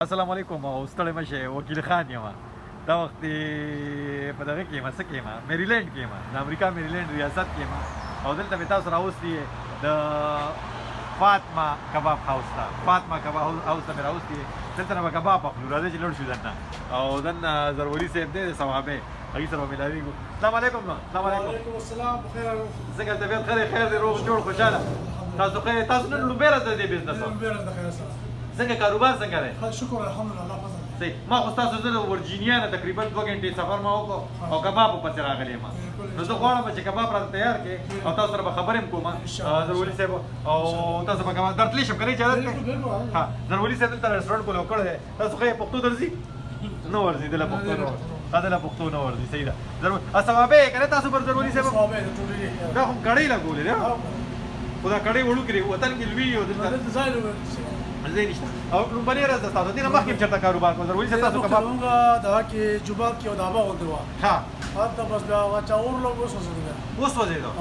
السلام علیکم او ستړی مشه وکیل خان یم دا وخت په دغه کې یم څه کې یم میریلینډ کې یم د امریکا میریلینډ ریاست کې یم او دلته مې تاسو راوستي د فاطمه کباب هاوس ته فاطمه کباب هاوس ته مې راوستي دلته نه به کباب اخلو راځئ چې لوړ شو دننه او دننه ضروري صاحب دی د صوابۍ هغې سره به ملاوېږو السلام علیکم نو السلام علیکم وعلیکم السلام بخیر څنګه طبیعت خیر دی روغ جوړ خوشحاله تاسو نن لومبۍ ورځ د دې بزنس څنګه کاروبار څنګه دی شکر الحمدلله الله فضل صحیح ما خو ستاسو زه د ورجینیا نه تقریبا 2 غنټې سفر ما وکړو او کباب پسې راغلی یم نو زه غواړم چې کباب راته تیار کړې او تاسو سره به خبرې هم کوم ضروري صاحب او تاسو به کباب درتلی شم که نه اجازت کوئ ها ضروري صاحب دلته رسټورانټ کولو کړی دی تاسو خو یې پښتو درځي نه ورځي دله پښتو نه ورځي دله پښتو نه ورځي صحیح ده ضرور صوابۍ که نه تاسو پر ضروري صاحب دا خو کړۍ لګولې دی خو دا کړۍ وړوکې دی وطن کې لوی او دلته زه نشته او لومبنۍ ورځ ده تاسو دې نه مخکې چېرته کاروبار کوم ضروري صاحب تاسو کباب دغه کې جومات کې یو ډابه غوندې وه ها هلته بس بیا هغه چا اور لږ وسوځېده اوس وځېدو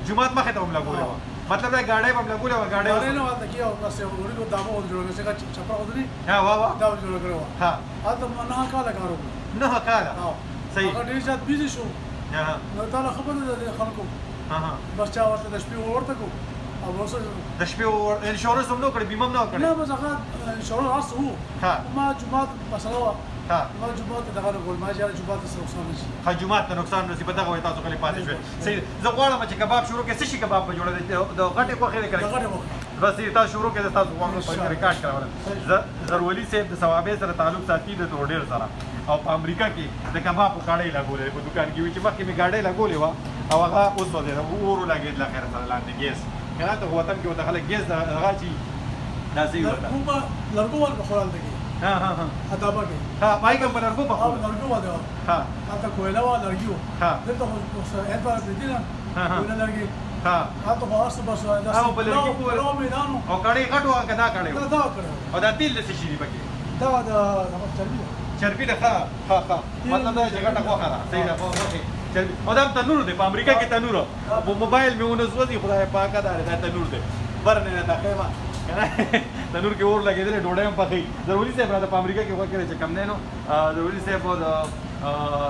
جومات مخې ته هم لګولې وه مطلب دا ګاډۍ به هم لګولې وه ګاډۍ نه هلته کې یو بس یو وړوکې ډابه غوندې جوړه کړې څنګه چپړه غوندې دي ها واه واه دا جوړه کړې وه ها هلته ما 9 کاله کار وکړو 9 کاله صحیح هغه ډېر زیات بیزي شو ها نو تا له خبره ده د خلکو ها بس چا ورته د شپې ورته کو او اوس د شپې انشورنس هم نه کړی بیمه هم نه کړی نه بس هغه انشورنس هر څه وو ما جومات مسله وه ما جومات ته دغه نه کول ما چې جومات ته څه نقصان نه شي ها جومات ته نقصان نه شي په دغه وایي تاسو غلی پاتې شوئ صحیح زه غواړم چې کباب شروع کړئ څه شي کباب به جوړه دی د غټې غوښې دی که د غټې غوښې بس تاسو شروع کړئ تاسو غواړم په ریکارډ کړم ضروري صاحب د صوابۍ سره تعلق ساتي د ډېر سره او په امریکا کې د کبابو ګاډۍ لګولې په دوکان کې وي چې مخکې مې ګاډۍ لګولې وه او هغه اوس وځېده اور ولګېد له خیره سره لاندې ګیس که نه ته وطن کې ورته خلک ګیس دغه چې داسې وي ورته کومه لرګو ور بخورال دی ها ها ها ادابه کې ها پای کوم لرګو په خور لرګو و دا ها هلته کویله و لرګي و دلته خو هېڅ بار دي نه کویله لرګي ها هلته خو هر څه بس او په لرګي پورې میدان او کړۍ غټ وه که دا کړۍ دا دا کړی او دا تیل د څه شي دي پکې دا د چربي ده چربي ده ښه مطلب دا چې غټه غوښه ده صحیح ده غوښې چربي او دا هم تنور دی په امریکا کې تنور په موبایل مې ونه سوځي خدای پاکه دا تنور دی بر نه دا خیمه تنور کې اور لګېدلی ډوډۍ هم پخوي ضروري صاحب راته په امریکا کې غوښې چې کم دی نو ضروري صاحب د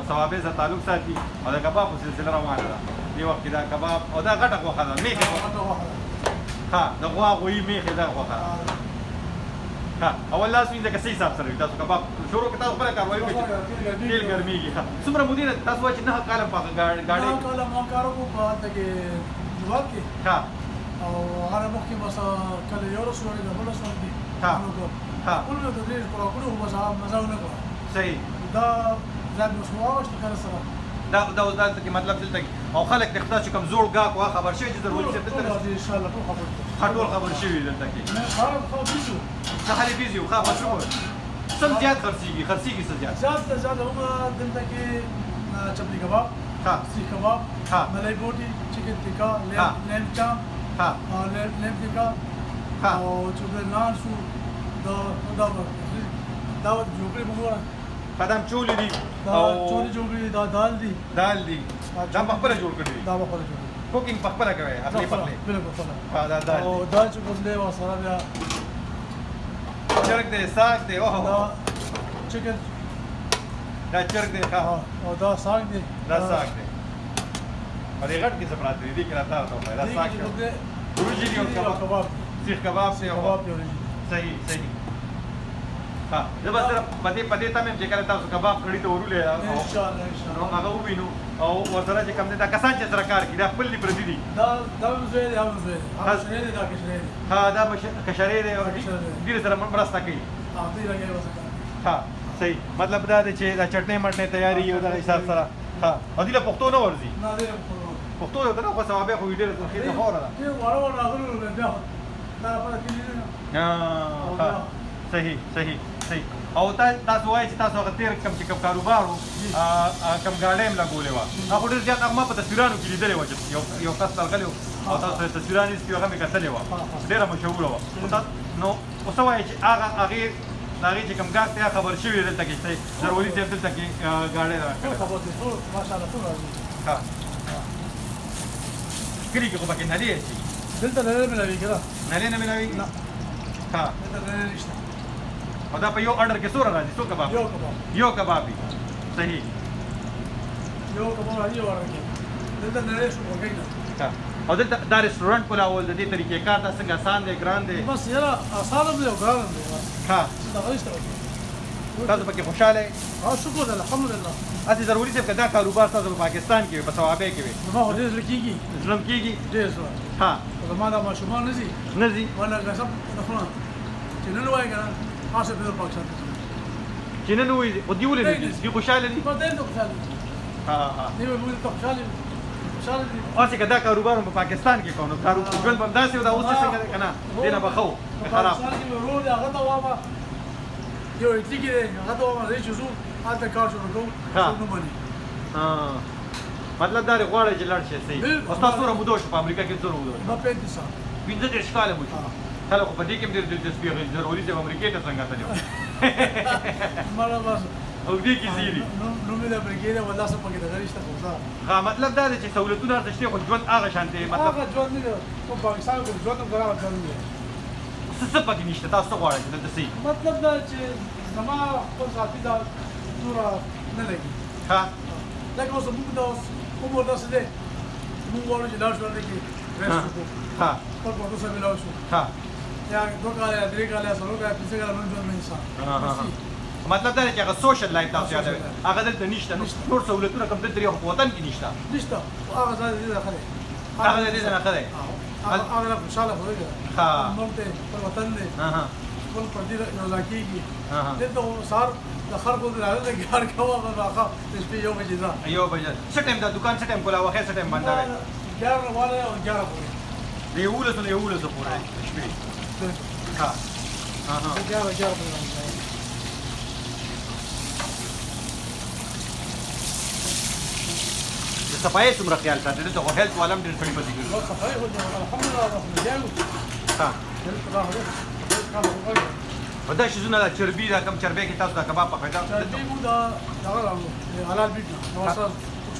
صوابۍ سره تعلق ساتي او د کبابو سلسله روانه ده دې وخت کې دا کباب او دا غټه غوښه ده میخې ها د غوا غویي میخې دا غوښه ده ها اول لاس وینځه که څه حساب سره وي تاسو کباب شروع کړئ تاسو خپله کاروایي وکړئ تیل ګرمېږي ښه څومره مودې نه تاسو وایئ چې 9 کاله په ګاډۍ 9 کاله ما کار وکړو په هلته کې جومات کې ها او هغه مخکې بس کله یو ورځ وړي بله ورځ وړي ها ټول مې د دې پوره کړو خو بس هغه مزه ونه کړه صحیح دا زیات مې شو واوښته کله سره دا اوس دلته کې مطلب دلته کې او خلک د خدای چې کوم زوړ ګاک وه خبر شوي چې ضروري چې دلته ان شاء الله ټول خبر ټول خبر شوي دلته کې خو بيزو څه خالي بيزي وو ښه مشهور څه زیات خرڅېږي څه زیات زیات هم دلته کې چپلی کباب سیخ کباب ملای بوټي چکن ټیکا لیم چام لیم ټیکا او چې نان شو دا جوړې موږ قدم چولې دي او چولې جوړې دا دال دي دا په خپله جوړ کړي دا په خپله جوړ کوکینګ په خپله کوي اخلي پخلي بالکل دا دال او دال چې بدلې و سره بیا چرګ دی ساګ دی اوه دا چکن دا چرګ دی ښه او دا ساګ دی دا ساګ دی او دې غټ کې څه پراته دي کې راته راته دا ساګ دی ورجې دي او کباب سیخ کباب دی کباب دی صحیح ها زه به صرف په دې تمه چې کله تاسو کباب کړي ته ورولې ان شاء الله نو هغه ووینو او ورسره چې کوم دی دا کسان چې سره کار کوي دا خپل دي پردي دي دا زوی دی هغه زوی دی هغه شری دی دا کشری دی ها دا کشری دی ډېر سره مرسته کوي دې راګي وسه ها صحیح مطلب دا دی چې دا چټنۍ مټنۍ تیاری یو د حساب سره ها او دې له پښتو نه ورځي نه دې پښتو یو کنه خو صوابۍ خو ډېر خېټه خوره ده دې وړو راغلو بیا دا په کې نه ها صحیح او تاسو وایئ چې تاسو هغه تېر کوم چې کوم کاروبار و کوم ګاډۍ هم لګولې وه هغه ډېر زیات هغه ما په تصویرانو کې لیدلې وه چې یو کس راغلی و او تاسو یې تصویران ایستي هغه مې کتلې وه ډېره مشهوره وه نو اوس وایئ چې هغې د هغې چې کوم ګاډ ته خبر شوي دلته کې چې ضروري صاحب دلته کې ګاډۍ راکړې ماشاءالله ټول راځي ها کلي کې خو پکې نلي شي دلته نلي ملاوي که نه نلي نه ملاوي نه ها دلته نلي نشته او دا په یو اډر کې څوره راځي څو کباب یو کباب یو کباب وي صحیح یو کباب راځي یو راځي دلته نړۍ شو وګینه او دلته دا رستورانت کولاول د دې طریقې کار دا څنګه آسان دی ګران دی بس یاره آسان دی او ګران دی ها دا غوښته تاسو پکې خوشاله شکر الحمدلله اته ضروري دی چې دا کاروبار تاسو په پاکستان کې په ثوابه کې وي نو هو دې لکېږي ظلم کېږي ډېر زړه ها زما دا ماشومان نشي نزي وانا قسم دخلنا چې نن وای کنه تاسو په پاکستان کې چې نن وي او دی ولې دی خوشاله دي په دې ته خوشاله ها ها دی به موږ ته خوشاله دي اوسې کدا کاروبار په پاکستان کې کوو کاروبار ژوند په داسې دا اوس څنګه کنه دینه بخو خراب پاکستان کې ورو دی هغه ته وامه یو ټیګي دی هغه ته وامه چې زو هغه کار شروع کوم نو باندې مطلب دا غواړي چې لړ شي صحیح او تاسو سره مودو شو په امریکا کې ضرور وو ما 35 سال 15 کاله مو خلک په دې کې ډېر دلچسپي غوښتي ضروري چې امریکا ته څنګه ته مالا بس او دې کې زیری نو مې د امریکا د ولا څه پکې د غریشته کوزا ها مطلب دا دی چې سہولتونه ارزښتي خو ژوند هغه شانتي مطلب هغه ژوند نه په پاکستان کې ژوند هم غواړم ژوند نه څه پکې نشته تاسو غواړئ چې دلته سي مطلب دا چې زما خپل ذاتي دا نور نه لګي ها لکه اوس موږ دا اوس عمر داسې دی موږ غواړو چې لاړ شو کې ریسټ وکړو ها خپل په څه ملاو شو ها یا دوه کاله یا درې کاله یا څلور کاله پنځه کاله موږ ژوند نه انسان مطلب دا دی چې هغه سوشل لایف تاسو یادوي هغه دلته نشته نور سہولتونه کوم دلته یو وطن کې نشته نشته هغه ځای دې راخره هغه دې نه خره هغه خوشاله خوږه ها نور ته په وطن دې ها خپل پردي یو ځکیږي دلته سار د خلکو د راځي ګار کاوه هغه د شپې یو بجې ځه یو بجې څه ټایم دا دکان څه ټایم کولا وخت څه ټایم بند دی 11 والا او 11 پورې دی یولسو پورې شپې ها ها 11 پورې صفایي څومره خیال ساتي ته خو هیلث والم ډېر سړي پدې ګرځي صفایي هو الحمدلله رب العالمین ها ودا شي زونه چربي دا کم چربي کې تاسو دا کباب په پیدا چربي مو دا راغلو حلال بیت نو اصل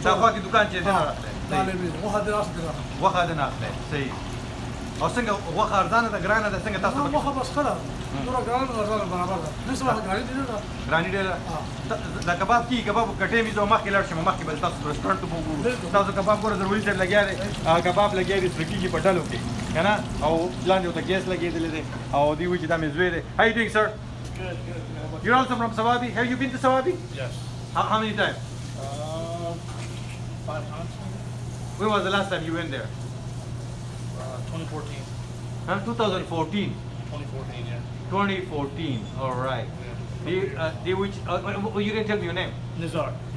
دا خو دې دکان چې نه راځي طالب وه دا راس ده وخه ده نه اخلي صحیح او څنګه وخه ارزانه ده ګرانه ده څنګه تاسو وخه بس خلاص نور ګرانه ارزانه برابر ده نو سبا غالي دي نه ګراني ډېر دا کباب کی کباب کټې می زو مخکې لړ شم مخکې بل تاسو رستورانت ته وګورئ تاسو کباب ګور ضروري چې لګیا دی کباب لګیا دی سپکی کې پټلو کې کنه او لاندې ته ګیس لګېدل دي او دی وی چې دا مې زوی دی how you doing sir good you're also from Sawabi have you been to Sawabi yes how many times 5 times when was the last time you went there 2014 huh 2014 2014 yeah 2014 all right دی which you didn't tell me your name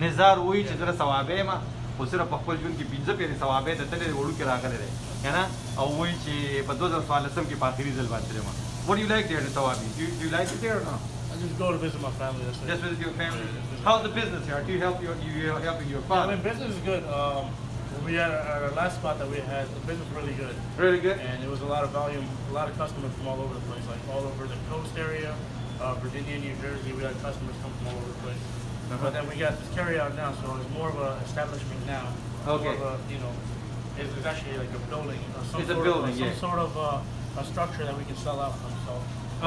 نزار وی چې زره ثوابه ما خو سره په خپل ژوند کې 15 پیری ثوابه د تلې وړو کې راغلی دی کنه او وی چې په 2014 کې په اخري ځل باندې ما what do you like there in Sawabi do you like it there or not I just go to visit my family that's it just visit your family how's the business here do you helping your father I mean business is good we had our last spot that we had the business really good and it was a lot of volume a lot of customers from all over the place like all over the coast area Virginia New Jersey we had customers come from all over the place but then we got this carry out now so it's more of an establishment now okay more of a, you know it's actually like a building or some it's a sort building of, some sort of a structure that we can sell out from so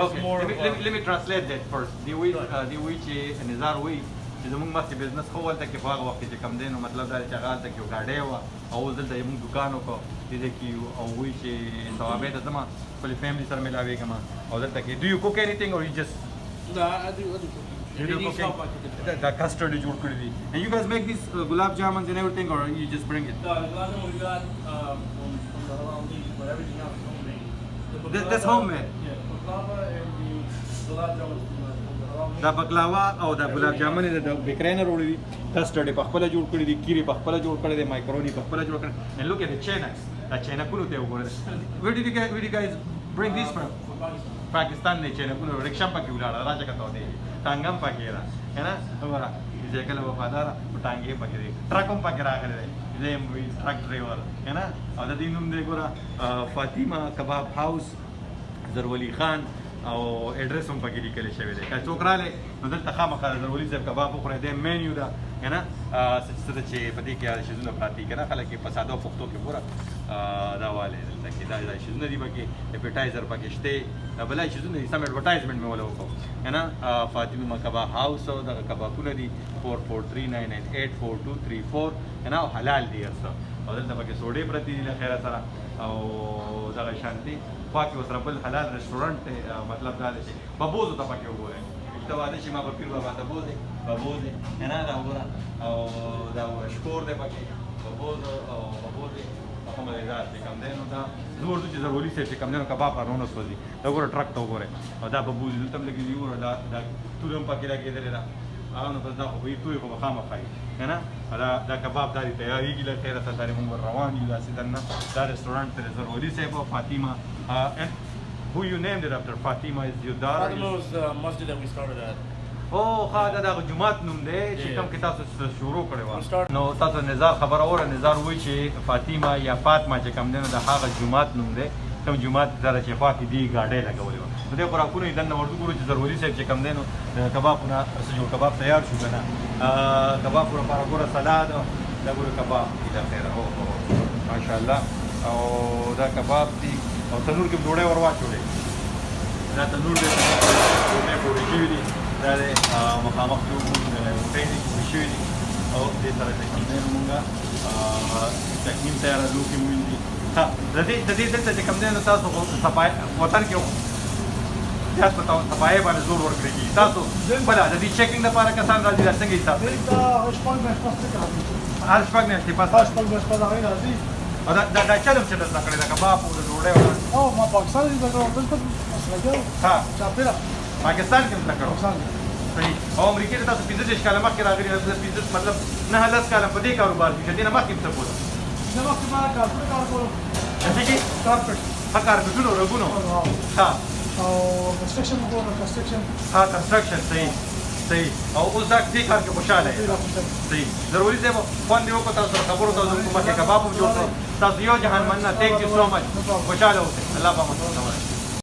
okay let me translate that first دی وی چې نظر وی چې زموږ مخکې بزنس خو ولته کې په هغه وخت کې کم دی نو مطلب دا چې هغه ته کې ګاډی وه او دلته یې موږ دکان وکړو دې کې او وی چې ثوابې ته ځم خپلې فیملي سره ملاوېږم او دلته کې do you cook anything or you just no I do you do cooking the custard you جوړ کړی دي and you guys make these gulab jamuns and everything or you just bring it the gulab jamun we got from the halal meat but everything else is homemade that's homemade yeah baklava and the gulab jamun دا بکلاوا او دا ګلاب جامن د بیکری نه وروړي دي کسټرډ په خپل جوړ کړی دي کیری په خپل جوړ کړی دي مایکرونی په خپل جوړ کړی and look at the chainas دا چینا کولو ته وګورئ where did you guys bring these from Pakistan نه چینا کولو رکشا پکې ولاړه راځه کته دی ټانګم پکې را کنه وګوره دې کله وفادار ټانګې پکې دي ټرکم پکې راغلی دی دې موي ټرک ډرایور کنه او د دې نوم دی ګوره فاطمه کباب هاوس زرولی خان او اډرس هم پکې لیکل شوی دی که څوک رالی نو دلته خامخا د ضروري صاحب کباب وخورئ دی مینیو ده کنه څه چې په دې کې شیزونه پراتی کنه خلک په ساده پښتو کې ګوره دا والے دلته کې دا شیزونه دي پکې اپیټایزر پکې شته دا بلای شیزونه دي سم ایڈورټایزمنټ مې ولا وکړو کنه فاطمه کباب هاوس او دا کبابونه دي 4439984234 کنه او حلال دي اصلا او دلته پکې سوډې پرتی دي له خیره سره او دا شانتي پاکي وسره بل حلال رستورانت مطلب دا دی چې ببوزو ته پکې وګورئ ته واده چې ما په پیر بابا ته بوزي نه دا وګوره او دا شکور دی پکې ببوزو او ببوزي په کومه ځای کې کوم دی نو دا زور چې ضروري څه چې کوم دی نو کباب پرونه سوځي دا وګوره ټرک ته وګوره او دا ببوزي دلته لګي دی وګوره دا تورم پکې راګېدل دا نو بس دا خو وي توي خو خامہ خای کنه دا کباب داري تیاریږي له خیره سره موږ روان یو داسې دنه دا رستورانت ته ضروري څه په فاطمه Who you named it after? Fatima is your daughter? Fatima was the masjid that we started at. Oh, دا جمعات نوم دی چې کوم کې تاسو شروع کړی و نو تاسو نظار خبر اوره نظار وایي چې فاطمه یا فاطمه چې کوم دی نو د هغه جمعات نوم دی کوم جمعات سره چې خوا کې دی ګاډۍ لګولې وه نو دې خوراکونه یې دننه ورته ګورو چې ضروري صاحب چې کوم دی نو کبابونه څه جوړ کباب تیار شو که نه کبابونه لپاره ګوره سلاد دا ګوره کباب اله خیره هو ماشاءالله او دا کباب دي او تنور کې ډوډۍ ور واچولې دا تنور دی ډوډۍ پورې شوي دي دا دی مخامخ کې وګورو د روټۍ دي پورې شوي دي او دې سره چې کوم دی نو مونږ چکني تیاره لوښي مو دي ها د دې دلته چې کوم دی نو تاسو صفای وطن کې تاسو په صفای باندې زور ورکړئ تاسو بله د دې چیکینګ لپاره کسان راځي دا څنګه حساب دی دا شپږ میاشتې هر شپږ میاشتې پس راځي او دا چلم چې دلته کړی دا کباب او د ډوډۍ او ما پاکستان کې دا دلته مسله ها چاپیره پاکستان کې دلته کړو پاکستان صحیح او امریکا ته تاسو 15 کاله مخکې راغلي مطلب نه لس کاله په دې کاروبار کې دې نه مخکې څه کوله زه وخت ما کار کولم څه چې کارپټ ها کارپټونو رګونو ها او کنسټرکشن وګورم کنسټرکشن ها کنسټرکشن صحیح او اوس دا دې کار کې خوشاله یې صحیح ضروري دی خوان دی وکړه تاسو خبرو تاسو کومه کباب جوړ کړو تاسو یو جهان مننه ثانک یو سو مچ خوشاله اوسئ الله پاک مو